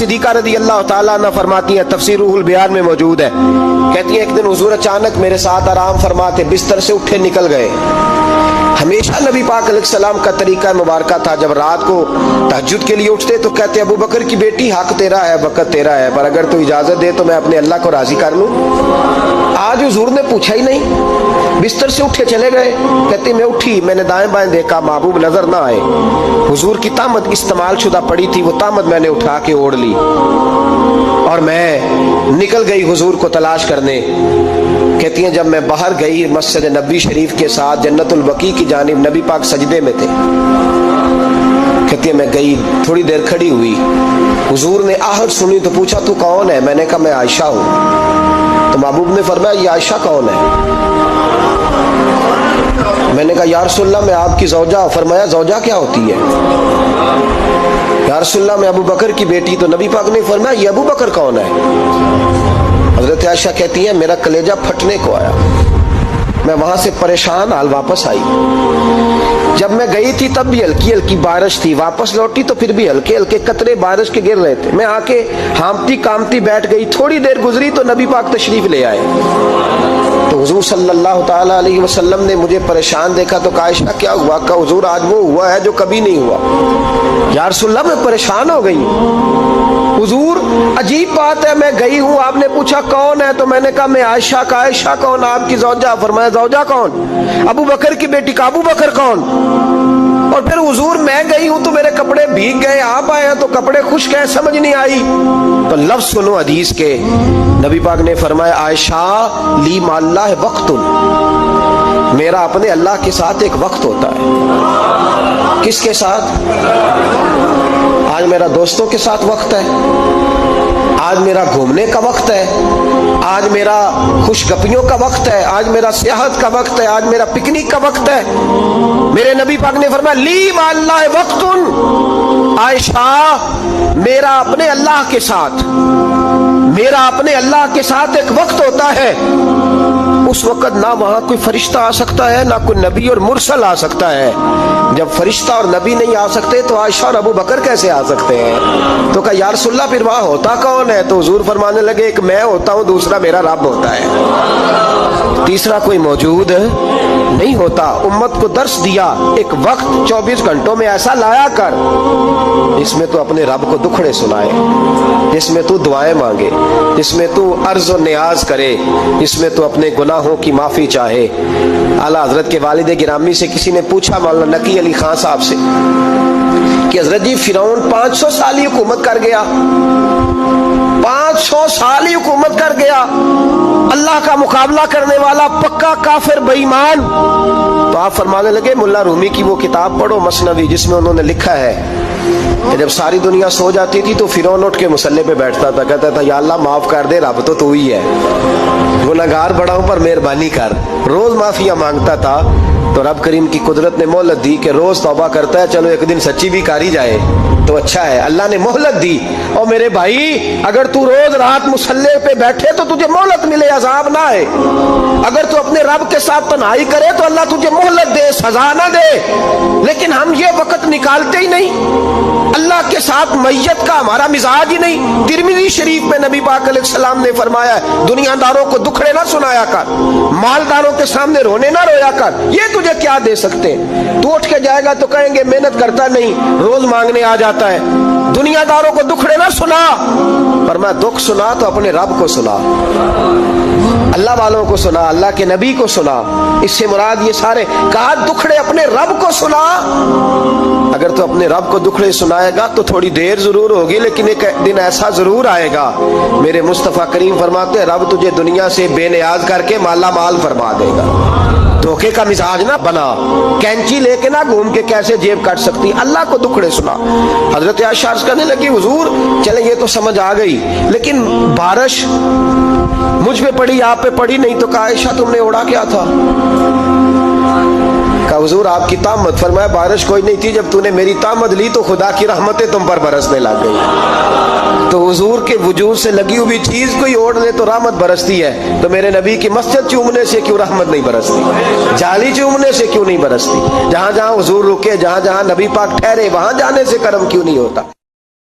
सिद्दीक़ा रज़ी अल्लाह ताला अन्हा फरमाती हैं, तफसीर रूहुल बयान में मौजूद है, कहती हैं एक दिन हुजूर अचानक मेरे साथ आराम फरमाते बिस्तर से उठे निकल गए। हमेशा नबी पाक अलैहिस्सलाम का तरीका मुबारका था, जब रात को तहज्जुद के लिए उठते तो कहते अबू बकर की बेटी हक तेरा है, वक़्त तेरा है, पर अगर तू इजाजत दे तो मैं अपने अल्लाह को राजी कर लूं। आज हुजूर ने पूछा ही नहीं, बिस्तर से उठे चले गए। कहते मैं उठी, मैंने दाएं बाएं देखा, महबूब नजर ना आए। हुजूर की तामद इस्तेमाल शुदा पड़ी थी, वो तामद मैंने उठा के ओढ़ ली और मैं निकल गई हुजूर को तलाश करने। कहती हैं जब मैं बाहर गई मस्जिद नबी शरीफ के साथ जन्नतुल बकी की जानिब, नबी पाक सजदे में थे। कहती है मैं गई, थोड़ी देर खड़ी हुई, हुजूर ने आहट सुनी तो पूछा तू कौन है? मैंने कहा मैं आयशा हूं। तो महबूब ने फरमाया ये आयशा कौन है? मैंने कहा या रसूलल्लाह मैं आपकी ज़ौजा। फरमाया ज़ौजा क्या होती है? या रसूलल्लाह मैं अबू बकर की बेटी। तो नबी पाक ने फरमाया ये अबू बकर कौन है? हजरत आयशा कहती है मेरा कलेजा फटने को आया, मैं वहां से परेशान हाल वापस आई। जब मैं गई थी तब भी हल्की हल्की बारिश थी, वापस लौटी तो फिर भी हल्के हल्के कतरे बारिश के गिर रहे थे। मैं आके हांफती कामती बैठ गई, थोड़ी देर गुजरी तो नबी पाक तशरीफ ले आए। तो हुजूर सल्लल्लाहु ताला अलैहि वसल्लम ने मुझे परेशान देखा तो कहा आयशा क्या हुआ? कहा हुजूर आज वो हुआ है जो कभी नहीं हुआ। या रसूलल्लाह मैं परेशान हो गई। हुजूर अजीब बात है, मैं गई हूँ, आपने पूछा कौन है तो मैंने कहा मैं आयशा। का आयशा कौन? आपकी ज़ौजा। फरमाया ज़ौजा कौन? अबू बकर की बेटी। का अबू बकर कौन? और फिर हुजूर मैं गई हूं तो मेरे कपड़े भीग गए, आप आए हैं तो कपड़े खुश्क हैं, समझ नहीं आई। तो लफ्ज सुनो हदीस के, नबी पाक ने फरमाया आयशा ली माल्लाह वक्तुन, मेरा अपने अल्लाह के साथ एक वक्त होता है। किसके साथ? आज मेरा दोस्तों के साथ वक्त है, आज मेरा घूमने का वक्त है, आज मेरा खुशगपियों का वक्त है, आज मेरा सियाहत का वक्त है, आज मेरा पिकनिक का वक्त है। मेरे नबी पाक ने फरमाया ली माल्लाह वक्तुन, आयशा मेरा अपने अल्लाह के साथ, मेरा अपने अल्लाह के साथ एक वक्त होता है। उस वक्त ना वहां कोई फरिश्ता आ सकता है, ना कोई नबी और मुरसल आ सकता है। जब फरिश्ता और नबी नहीं आ सकते तो आयशा और अबू बकर कैसे आ सकते हैं? तो कहा या रसूलल्लाह फिर वहां होता कौन है? तो हुजूर फरमाने लगे एक मैं होता हूं, दूसरा मेरा रब होता है, तीसरा कोई मौजूद नहीं होता। उम्मत को दर्श दिया एक वक्त 24 घंटों में ऐसा लाया कर जिसमें तू अपने रब को दुखड़े सुनाए, जिसमें तू दुआएं मांगे, जिसमें तू अर्ज और नियाज करे, जिसमें तू अपने गुनाहों की माफी चाहे। आला हजरत के वालिद गिरामी से किसी ने पूछा मौलाना नकी अली खान साहब से कि हजरत जी फिरौन 500 साल ही हुकूमत कर गया, 500 साल ही हुकूमत कर गया, अल्लाह का मुकाबला करने वाला पक्का काफिर बेईमान। तो आप फरमाने लगे मुल्ला रूमी की वो किताब पढ़ो मसनवी, जिसमें उन्होंने लिखा है कि जब सारी दुनिया सो जाती थी तो फिरौन उठ के मुसल्ले पे बैठता था, कहता था या अल्लाह माफ कर दे, रब तो तू ही है, गुनहगार बड़ा हूं पर मेहरबानी कर। रोज माफिया मांगता था तो रब करीम की कुदरत ने मोहलत दी कि रोज तौबा करता है, चलो एक दिन सच्ची भी कारी जाए तो अच्छा है। अल्लाह ने मोहलत दी। और मेरे भाई अगर तू रोज रात मुसल्ले पे बैठे तो तुझे मोहलत मिले, अजाब ना आए। अगर तू अपने रब के साथ तन्हाई करे तो अल्लाह तुझे मोहलत दे, सजा ना दे। लेकिन हम ये वक्त निकालते ही नहीं, अल्लाह के साथ मैयत का हमारा मिजाज ही नहीं। तिरमिज़ी शरीफ में नबी पाक अलैहिस्सलाम ने फरमाया दुनियादारों को दुखड़े ना सुनाया कर, मालदारों के सामने रोने ना रोया कर, ये तुझे क्या दे सकते हैं? तू उठ के जाएगा तो कहेंगे मेहनत करता नहीं, रोज मांगने आ जाता है। दुनियादारों को दुखड़े ना सुना, पर मैं दुख सुना तो अपने रब को सुना, अल्लाह वालों को सुना, अल्लाह के नबी को सुना। इससे मुराद ये सारे कहा दुखड़े अपने रब को सुना। अगर तो अपने रब को दुखड़े सुनाएगा तो थोड़ी देर जरूर होगी, लेकिन एक दिन ऐसा जरूर आएगा, मेरे मुस्तफा करीम फरमाते हैं रब तुझे दुनिया से बेनियाज करके माला माल फरमा देगा। धोखे का मिजाज ना बना, कैंची लेके ना घूम के कैसे जेब काट सकती, अल्लाह को दुखड़े सुना। हजरत आयशा अर्ज करने लगी हुजूर चले ये तो समझ आ गई, लेकिन बारिश मुझ पे पड़ी आप पे पड़ी नहीं। तो कहा आयशा तुमने ओढ़ा क्या था? कहा हुजूर आपकी तामत। फरमाया बारिश कोई नहीं थी, जब तूने मेरी तामत ली तो खुदा की रहमतें तुम पर बरसने लग गई। तो हुजूर के वजूद से लगी हुई चीज कोई ओढ़ ले तो रहमत बरसती है, तो मेरे नबी की मस्जिद चूमने से क्यों रहमत नहीं बरसती? जाली चूमने से क्यों नहीं बरसती? जहां जहां हुजूर रुके, जहां जहां नबी पाक ठहरे, वहां जाने से करम क्यों नहीं होता?